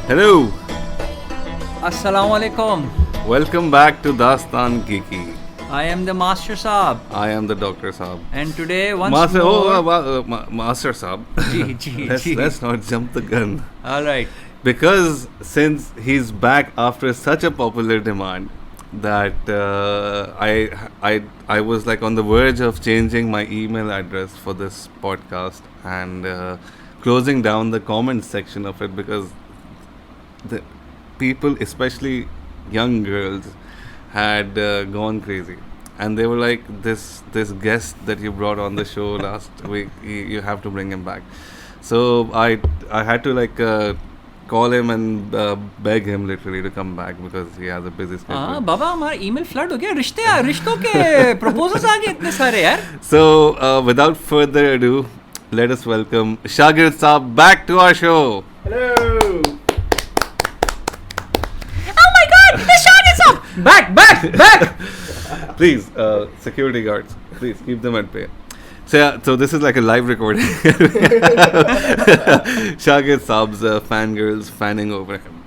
Hello, Assalamu alaikum. welcome back to Dastan Geeky. I am the Master Saab. I am the Dr. Saab. And today once Master, more... Master Saab. Gee. Let's not jump the gun. Alright. Because since he's back after such a popular demand that I was like on the verge of changing my email address for this podcast and closing down the comments section of it because the people, especially young girls, had gone crazy, and they were like, "This guest that you brought on the show last week, you have to bring him back." So I had to call him and beg him literally to come back because he has a busy schedule. हाँ बाबा हमारा email flood हो गया रिश्तों के proposals आ गए इतने सारे यार. So without further ado, let us welcome Shagir Saab back to our show. Hello. Oh my God, the Shagir Saab back. Please, security guards, please keep them at bay. So this is like a live recording. Shagir Saab's fangirls fanning over him.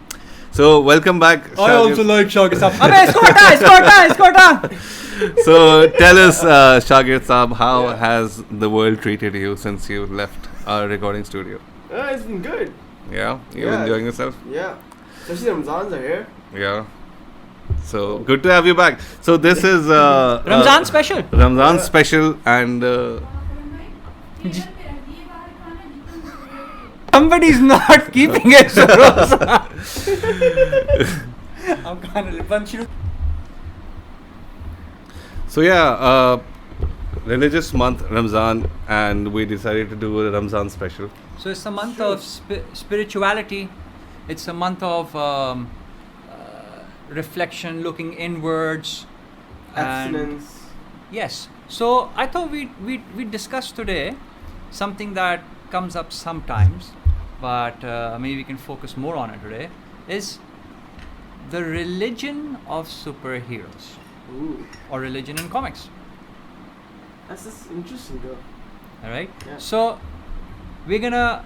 So welcome back. I also like Shagir Saab. अबे इसको हटा. So tell us, Shagir Saab, how has the world treated you since you left our recording studio? It's been good. Yeah, you Yeah. enjoying yourself? Yeah. Especially Ramzans are here. Yeah. So good to have you back. So this is Ramzan special. Ramzan special and Somebody's not keeping it. I'm kind of punching. so yeah, religious month Ramzan, and we decided to do a Ramzan special. So it's a month of spirituality. It's a month of reflection, looking inwards. and- Abstinence. Yes. So I thought we discuss today something that comes up sometimes, but maybe we can focus more on it today, is the religion of superheroes Ooh. or religion in comics. That's just interesting though. All right. Yeah. So we're gonna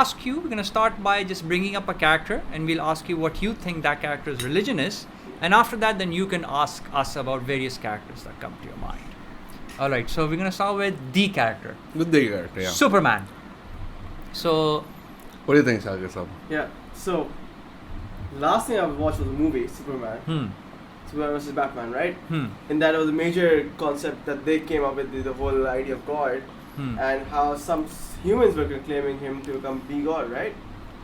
ask you. We're gonna start by just bringing up a character, and we'll ask you what you think that character's religion is, and after that, then you can ask us about various characters that come to your mind. All right. So we're gonna start with the character, Good day, yeah. Superman. So What do you think, Shagir Saab? Yeah. So, last thing I watched was the movie Superman. Superman vs. Batman, right? And that was a major concept that they came up with, the whole idea of God, and how some humans were claiming him to be God, right?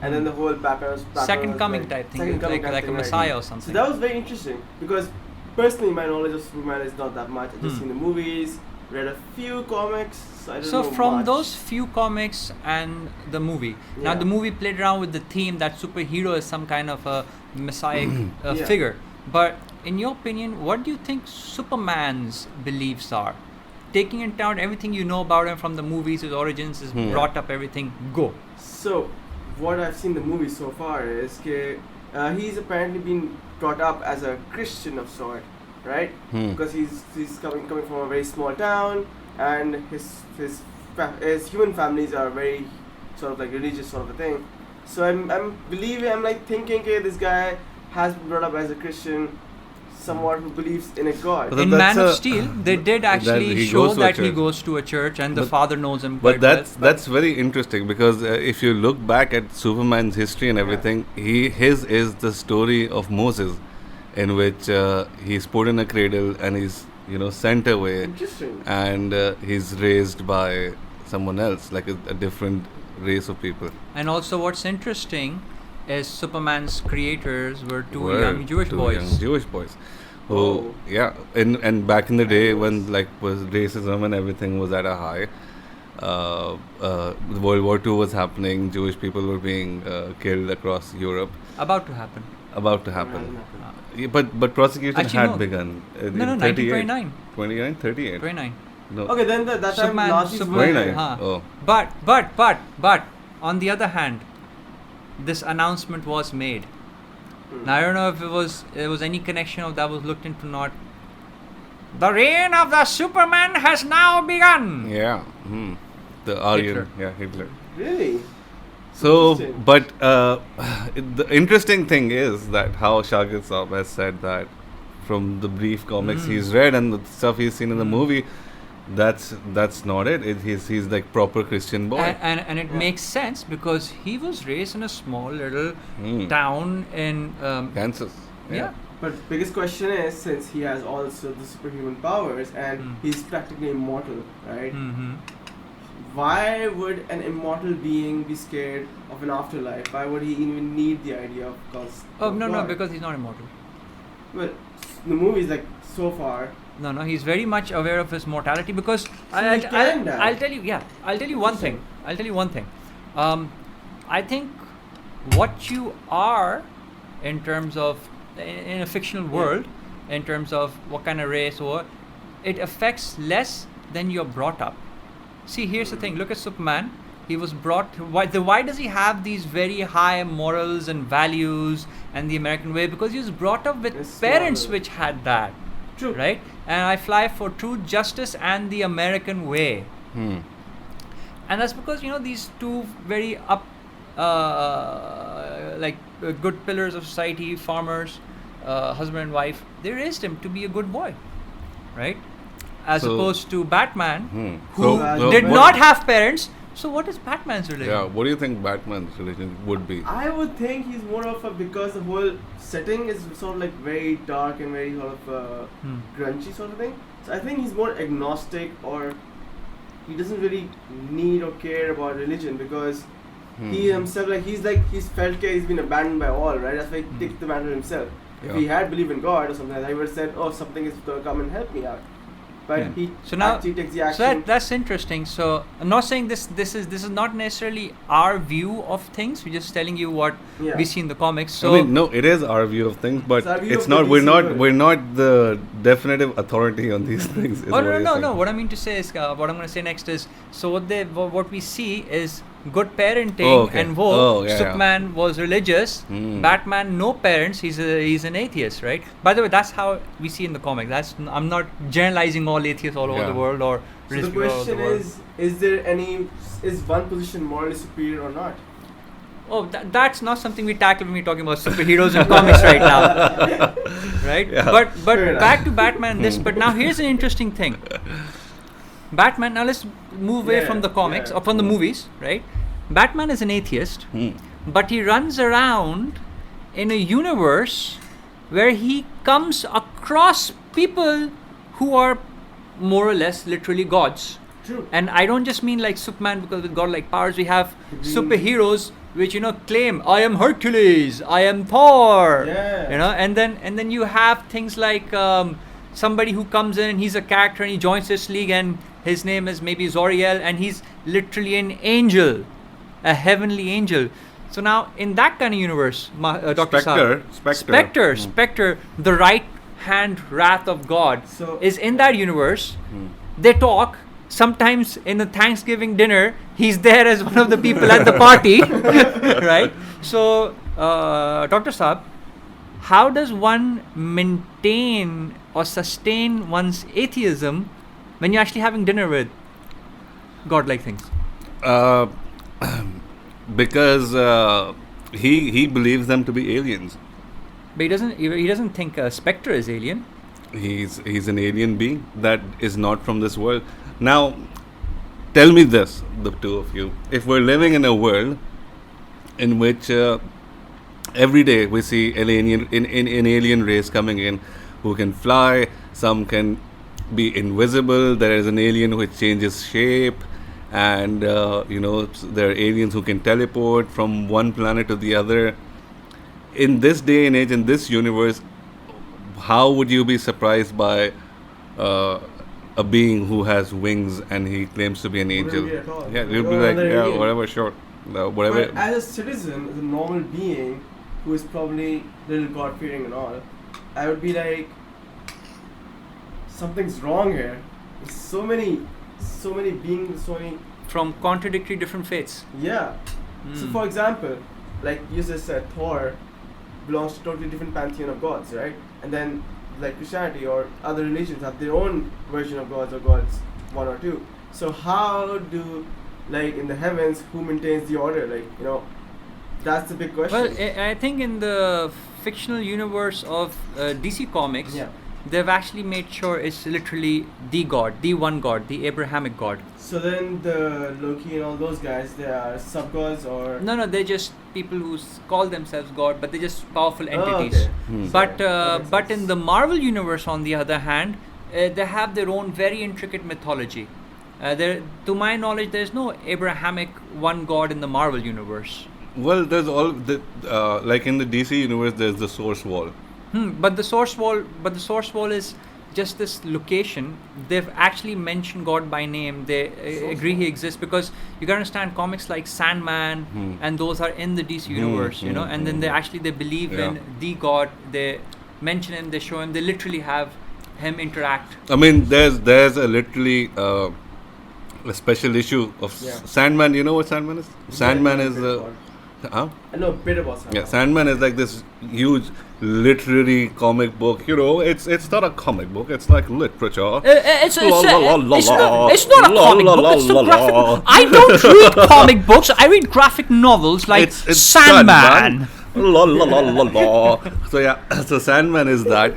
And then the whole Batman second was coming like, type thing, second coming like type a thing, right? messiah or So something. that was very interesting because personally my knowledge of Superman is not that much. I've just seen the movies, read a few comics, so I don't So know from much. those few comics and the movie, now Yeah. the movie played around with the theme that superhero is some kind of a messiah Yeah. figure. But in your opinion, what do you think Superman's beliefs are? Taking into account everything you know about him from the movies, his origins, his brought up, everything, go. So, what I've seen the movie so far is he's apparently been brought up as a Christian of sort, right? Because he's coming from a very small town, and his human families are very sort of like religious sort of a thing. So I'm like thinking, okay, this guy has been brought up as a Christian, somewhat who believes in a God. But In that's Man of a- Steel, they did that actually he show goes to a that he church. goes to a church and the But- father knows him But quite that's very interesting because if you look back at Superman's history and everything, his is the story of Moses, in which he's put in a cradle and he's sent away, Interesting. and he's raised by someone else, like a different race of people. well. And also, what's interesting is Superman's creators were two Were young Jewish two boys. young Jewish boys. Who, Oh. yeah, and back in the day when was racism and everything was at a high, World War II was happening. Jewish people were being killed across Europe. About to happen. About to happen. Right. Yeah, but prosecution Actually, had no. begun. No, 1929. 29, 38. 29. No. Okay, then that time Superman, Nazis Superman, were 29. huh. Oh. But on the other hand, this announcement was made. Now I don't know if it was any connection of that was looked into or not. The reign of the Superman has now begun. Yeah. The Aryan. Hitler. Yeah, Hitler. Really? So, Interesting. but the interesting thing is that how Shagir Saab has said that from the brief comics he's read and the stuff he's seen in the movie, that's not it. He's like proper Christian boy. And it Yeah. makes sense because he was raised in a small little town in Kansas. yeah. But biggest question is, since he has also the superhuman powers and he's practically immortal, right? Mm-hmm. Why would an immortal being be scared of an afterlife? Why would he even need the idea of cause? Oh of no, God? because he's not immortal. Well, the movies like so far. No, he's very much aware of his mortality because he can die. I'll tell you. Yeah, I'll tell you one thing. I think what you are in terms of in a fictional world, in terms of what kind of race or it affects less than you're brought up. See, here's the thing. Look at Superman. He was brought. Why does he have these very high morals and values and the American way? Because he was brought up with It's parents smaller. which had that. True. Right? And I fly for truth, justice, and the American way. Hmm. And that's because these two very good pillars of society, farmers, husband and wife, they raised him to be a good boy, right? As So- opposed to Batman, who So did what- not have parents. So what is Batman's religion? Yeah. What do you think Batman's religion would be? I would think he's more of a, because the whole setting is sort of like very dark and very sort of grungy sort of thing. So I think he's more agnostic, or he doesn't really need or care about religion because he himself, he's felt like he's been abandoned by all, right? That's why he takes the matter himself. If he had believed in God or something like that, he would have said, "Oh, something is going to come and help me out." But Yeah. he So now- actually takes the So action. that's interesting. So I'm not saying this is not necessarily our view of things. We're just telling you what Yeah. we see in the comics. So I mean, no, it is our view of things, but It's our view it's of the not. We're DC not. world. We're not the definitive authority on these things. Is Oh what no, you're no, saying. no. What I mean to say is, what I'm going to say next is, so what we see is good parenting Oh, okay. and woe. Oh, yeah, Superman was religious. Batman, no parents. He's an atheist, right? By the way, that's how we see in the comic. I'm not generalizing all atheists all over Yeah. the world or So the religious people all over the question world. is one position morally superior or not? Oh, that's not something we tackle when we're talking about superheroes and comics right now, right? Yeah. But Fair enough. back to Batman. But now here's an interesting thing. Batman. Now let's move away Yeah, from the comics yeah. or from the movies, right? Batman is an atheist, but he runs around in a universe where he comes across people who are more or less literally gods. True. And I don't just mean like Superman, because with godlike powers we have Green- superheroes which claim I am Hercules, I am Thor, Yeah. and then you have things like somebody who comes in and he's a character and he joins this league and his name is maybe Zoriel and he's literally an angel, a heavenly angel. So now in that kind of universe, Dr. Saab, Spectre, the right hand wrath of God So is in that universe. They talk. Sometimes in a Thanksgiving dinner, he's there as one of the people at the party, right? So, Dr. Saab, how does one maintain or sustain one's atheism when you're actually having dinner with godlike things? Because he believes them to be aliens. But he doesn't think Spectre is alien. He's an alien being that is not from this world. Now, tell me this, the two of you. If we're living in a world in which every day we see an alien race coming in who can fly, some can be invisible, there is an alien which changes shape, and there are aliens who can teleport from one planet to the other. In this day and age, in this universe, how would you be surprised by a being who has wings and he claims to be an angel? Wouldn't be at all. Yeah, you'd be No, like, another yeah, alien. whatever, sure. Whatever. But as a citizen, as a normal being who is probably little God fearing and all, I would be like, something's wrong here. There's so many beings, so many. From contradictory different faiths. Yeah. So for example, like you just said, Thor belongs to totally different pantheon of gods, right? And then like Christianity or other religions have their own version of gods or gods, one or two. So how do like in the heavens, who maintains the order? Like, you know, that's the big question. Well, I think in the fictional universe of DC Comics, Yeah. they've actually made sure it's literally the god, the one god, the Abrahamic god. So then the Loki and all those guys, they are sub-gods or... No, they're just people who call themselves god, but they're just powerful Oh, entities. okay. But That makes but sense. in the Marvel universe, on the other hand, they have their own very intricate mythology. To my knowledge, there's no Abrahamic one god in the Marvel universe. Well, there's all the like in the DC universe, there's the source wall. But the source wall is just this location. They've actually mentioned God by name. They agree he exists because you gotta understand comics like Sandman and those are in the DC universe, you know. And then they believe in the God. They mention him. They show him. They literally have him interact. I mean, there's a literally a special issue of Sandman. You know what Sandman is? Sandman is I know a bit about Sandman. yeah. Sandman is like this huge literary comic book. You know, it's not a comic book. It's like literature. It's not a comic book. It's a la, graphic. la. I don't read comic books. I read graphic novels like It's Sandman. La, la, la, la, la. So yeah, so Sandman is that.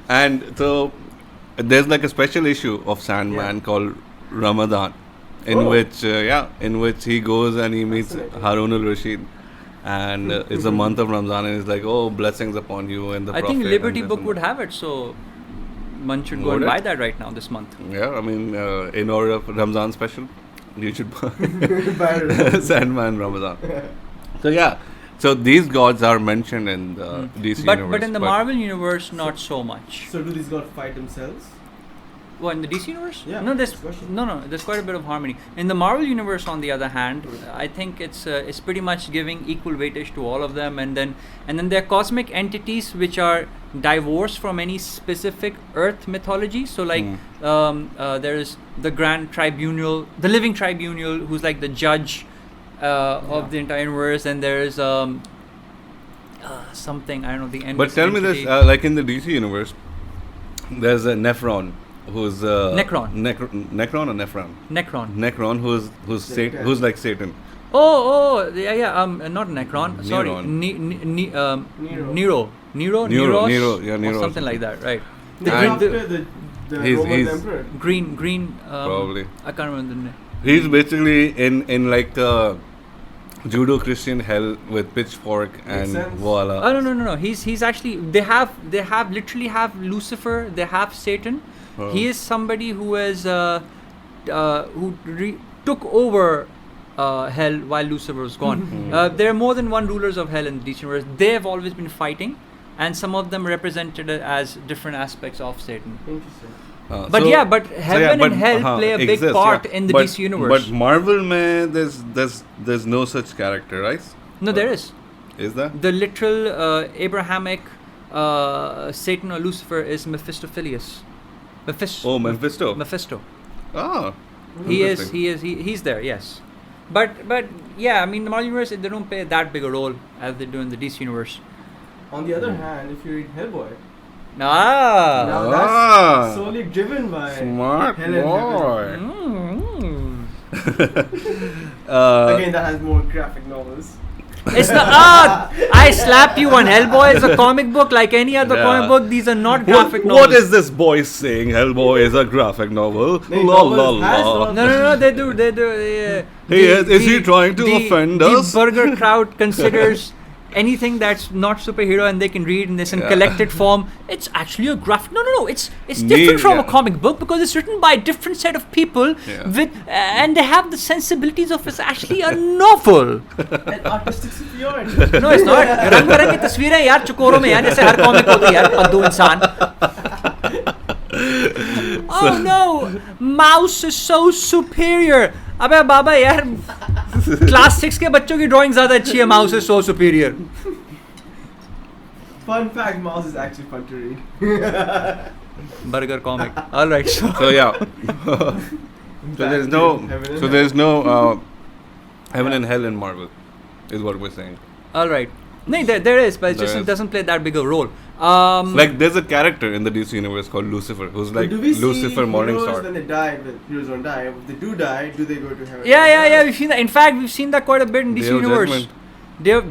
And so there's like a special issue of Sandman called Ramadan, in which he goes and he meets Harun al-Rashid, and it's the month of Ramadan, and it's like, oh, blessings upon you and the I Prophet. think Liberty and this Book and would that. have it, so one should go Would and it? buy that right now this month. Yeah, I mean, in order of Ramzan special, you should buy By Sandman Ramadan. So yeah, so these gods are mentioned in the DC universe. But in the Marvel universe, not so much. So do these gods fight themselves? Well, in the DC universe? Yeah, No, good question. there's quite a bit of harmony. In the Marvel universe, on the other hand, I think it's pretty much giving equal weightage to all of them, and then they're cosmic entities which are divorced from any specific Earth mythology. So like there is the Grand Tribunal, the Living Tribunal, who's like the judge of the entire universe, and there is something, I don't know, the end. But tell me this, like in the DC universe, there's a Nephron, who's Necron. Necron or Nephron? Necron. Who's Satan, who's like Satan. Not Necron. Sorry, Neron. Nero. Nero, yeah, Nero. or something like that, right? The And he's- Roman emperor. Green. Probably. I can't remember the name. He's basically in like Judo-Christian hell with pitchfork and sense. voila. Oh no. He's actually they have literally have Lucifer. They have Satan. Oh. He is somebody who is took over hell while Lucifer was gone. There are more than one rulers of hell in the DC universe. They have always been fighting, and some of them represented as different aspects of Satan. Interesting. But heaven and hell play a big part in the DC universe. But Marvel, man, there's no such character, right? No, there is. Is there? The literal Abrahamic Satan or Lucifer is Mephistophelius. Mephisto. Mephisto. Ah. He's there, yes. But yeah, I mean, the Marvel universe, they don't play that big a role as they do in the DC universe. On the other hand, if you read Hellboy, Ah. now that's solely driven by Smart hell and boy. Mm. Again, that has more graphic novels. It's not. I slap you on Hellboy is a comic book like any other comic book. These are not graphic novels. What is this boy saying? Hellboy is a graphic novel. No, La la novels has la. novels. No, they do. Yeah. Is he trying to offend us? The burger crowd considers anything that's not superhero and they can read in this in collected form. It's actually a graphic. No. It's different from a comic book because it's written by a different set of people with and they have the sensibilities of it's actually a novel. And artistic superiority. No, it's not. रंग बिरंगी तस्वीरें यार चकोरों में यार जैसे हर comic होती है यार पद्दू इंसान. Oh no, mouse is so superior. अबे बाबा यार क्लास 6 के बच्चों की ड्राइंग ज्यादा अच्छी है. Mouse is so superior. Fun fact: Mouse is actually fun to read. Burger comic. All right. So yeah. There's no heaven and hell in Marvel, is what we're saying. All right. No, there is, but it There just is. doesn't play that big a role. Like there's a character in the DC universe called Lucifer, who's like do we see Lucifer heroes Morningstar. when they die? When heroes don't die. If they do die, do they go to heaven? Yeah. We've seen that. In fact, we've seen that quite a bit in DC Day of Universe. Judgment.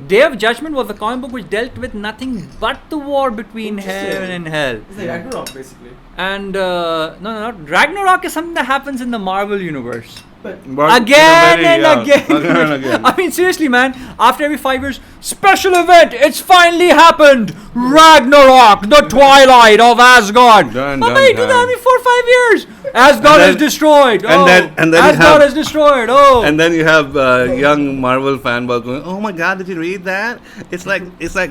Day of Judgment was the comic book which dealt with nothing but the war between heaven and hell. It's like Ragnarok, basically. And no, not Ragnarok is something that happens in the Marvel universe. But Again and again. Again and again. I mean, seriously, man. After every 5 years, special event. It's finally happened. Ragnarok, the twilight of Asgard. Done, Mama, done, you do that done. every 4 or 5 years. Asgard is destroyed. and then you Asgard have- is destroyed. Oh. And then you have young Marvel fanboys going, "Oh my God, did you read that? It's like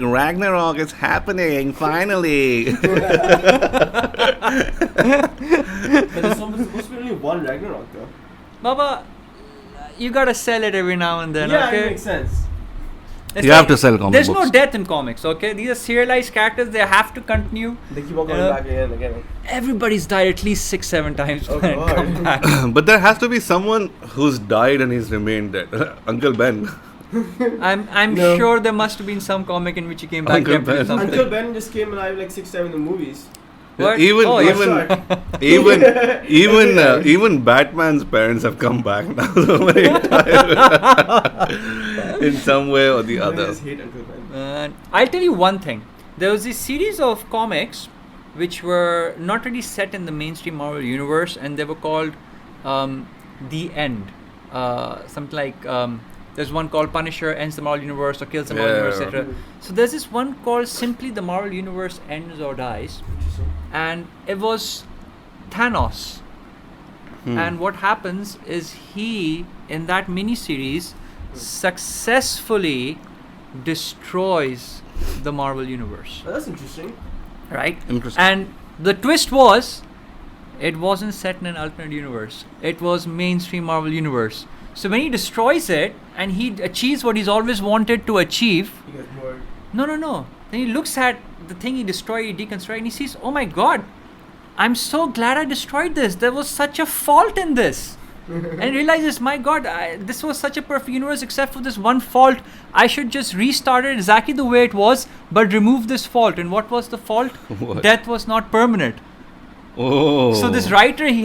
Ragnarok. It's happening finally." But there's supposed to be only one Ragnarok, though. Baba, you gotta sell it every now and then, Yeah, okay? it makes sense. It's You have to sell comic There's books. no death in comics, okay? These are serialized characters. They have to continue. They keep on coming Yeah. back again and again. Everybody's died at least 6-7 times Oh, and God. come back. But there has to be someone who's died and he's remained dead. Uncle Ben. I'm No. sure there must have been some comic in which he came back Uncle tempted or Ben. something. Until Ben just came alive like 6 times in the movies. What? Even Oh, yeah. even Batman's parents have come back now so many times in some way or the I other. just hate Uncle Ben. I'll tell you one thing. There was this series of comics which were not really set in the mainstream Marvel universe, and they were called The End. Something like there's one called Punisher ends the Marvel universe or kills the Marvel Yeah. universe, etc. So there's this one called simply the Marvel universe ends or dies, and it was Thanos. And what happens is he, in that mini-series, successfully destroys the Marvel universe. Oh, that's interesting. Right? Interesting. And the twist was, it wasn't set in an alternate universe. It was mainstream Marvel universe. So when he destroys it, and he achieves what he's always wanted to achieve, You get bored. no. Then he looks at the thing he destroyed, he deconstructed, and he sees, oh my God, I'm so glad I destroyed this. There was such a fault in this. And he realizes, my God, this was such a perfect universe except for this one fault. I should just restart it exactly the way it was, but remove this fault. And what was the fault? What? Death was not permanent. Oh. So this writer, he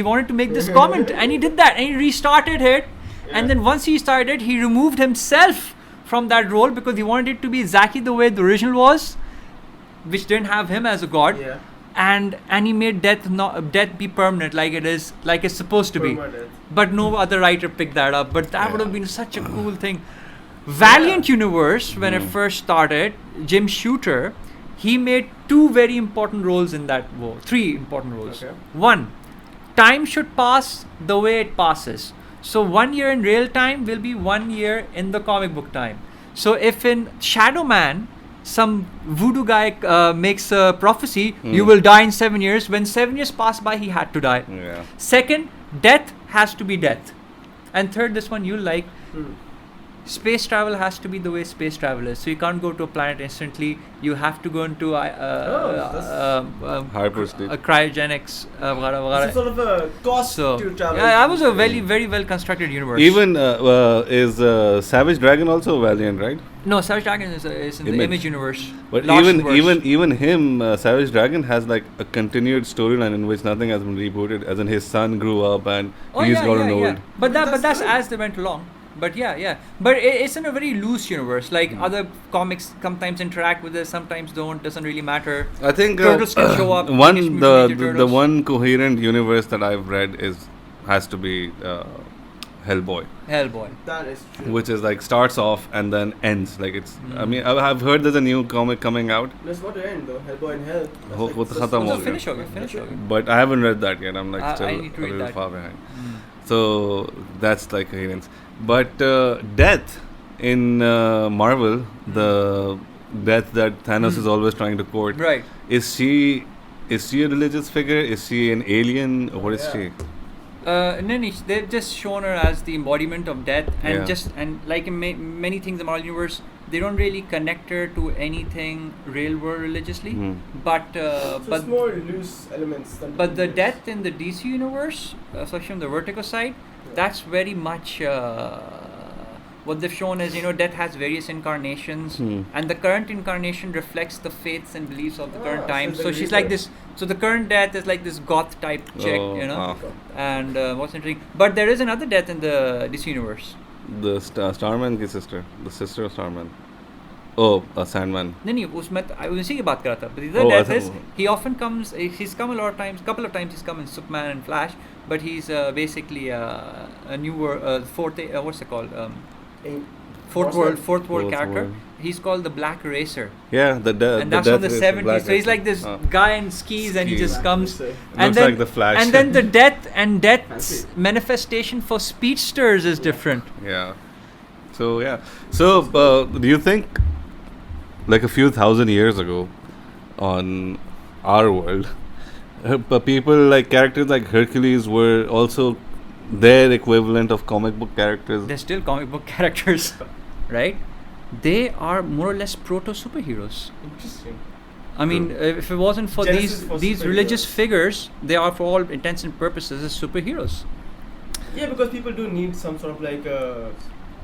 wanted to make this comment, and he did that, and he restarted it. And then once he started, he removed himself from that role because he wanted it to be exactly the way the original was, which didn't have him as a god. Yeah. And he made death be permanent, like it's supposed to be. Permanent. But no other writer picked that up. But that would have been such a cool thing. Valiant Universe, when it first started, Jim Shooter, he made 2 very important roles in that war. 3 important roles. Okay. 1, time should pass the way it passes. So 1 year in real time will be 1 year in the comic book time. So if in Shadow Man, some voodoo guy makes a prophecy, you will die in 7 years. When 7 years pass by, he had to die. Yeah. Second, death has to be death. And third, this one you like, space travel has to be the way space travel is. So you can't go to a planet instantly. You have to go into Hypersleep. cryogenics, It's sort of a cost So to travel. yeah, that was a very well constructed universe. Even is Savage Dragon also Valiant, right? no, Savage Dragon is in the Image. Image universe. But Lost even universe. even him, Savage Dragon has like a continued storyline in which nothing has been rebooted. As in, his son grew up and he's gotten old. But That's that's good. as they went along. But yeah. But it's in a very loose universe. Like other comics sometimes interact with this, sometimes don't. Doesn't really matter. I think Turtles can show up. Teenage one Mutant the, Ninja the the Turtles. one coherent universe that I've read has to be Hellboy, Hellboy. That is true. which is like starts off and then ends. Like it's. I mean, I've heard there's a new comic coming out, That's got to end though. Hellboy in Hell. That's Ho- like- ho- that's- khatam ho So gaya. finish okay. but I haven't read that yet. I'm like I still need to a read little that. far behind. So that's like coherence. But Death in Marvel, the Death that Thanos is always trying to court. Right. Is she a religious figure? Is she an alien? Or what is Yeah. she? No, they've just shown her as the embodiment of death, and Yeah. like in many things in the Marvel universe, they don't really connect her to anything real world religiously. But So it's more loose elements than. but the death in the DC universe, especially on the Vertigo side, that's very much what they've shown is, death has various incarnations, and the current incarnation reflects the faiths and beliefs of the current time. So she's like this. So the current death is like this goth type chick, And what's interesting, but there is another death in the DC universe. The Starman की sister, the sister of Starman. Oh, Sandman. नहीं उसमें I उसी की बात कर रहा था. But the other death is he often comes. He's come a lot of times. Couple of times he's come in Superman and Flash, but he's basically a newer fourth. What's it called? Fourth world character. World. He's called the Black Racer. Yeah, and that's from the 70s. So he's like this guy in skis, and he just comes. And looks then, like the Flash. And then the death's manifestation for speedsters is different. Yeah. So yeah. So do you think, like a few thousand years ago, on our world, people like characters like Hercules were also their equivalent of comic book characters? They're still comic book characters, right? They are more or less proto superheroes. Interesting. I mean, if it wasn't for these religious figures, they are, for all intents and purposes, as superheroes. Yeah, because people do need some sort of like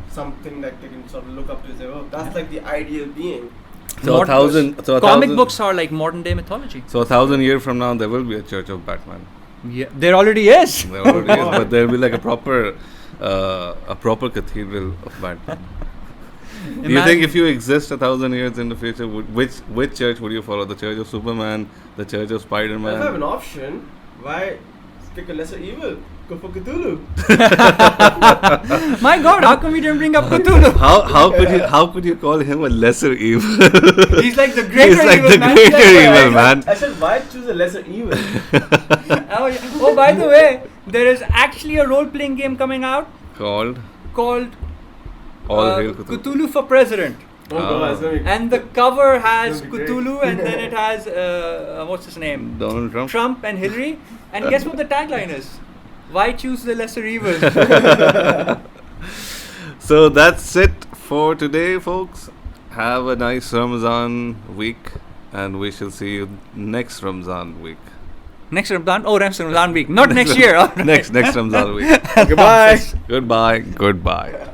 something that they can sort of look up to and say, oh, that's like the ideal being. So comic books are like modern day mythology. So 1,000 years from now, there will be a Church of Batman. Yeah, there already is. There already is, but there will be like a proper cathedral of Batman. Do you think if you exist 1,000 years in the future, which church would you follow? The Church of Superman, the Church of Spider-Man? If I have an option, why pick a lesser evil? Go for Cthulhu. My God, how come we didn't bring up Cthulhu? How could you call him a lesser evil? He's like the greater He's like evil the man. greater evil man. I said, why choose a lesser evil? Oh, by the way, there is actually a role-playing game coming out Called All Hail Cthulhu for President. And the cover has Cthulhu, and then it has what's his name? Donald Trump. Trump and Hillary. And guess what the tagline is? Why choose the lesser evil? So that's it for today, folks. Have a nice Ramadan week, and we shall see you next Ramadan week. Next Ramadan? Oh, next Ramadan week. Not next year. Next Ramadan week. Goodbye. Goodbye.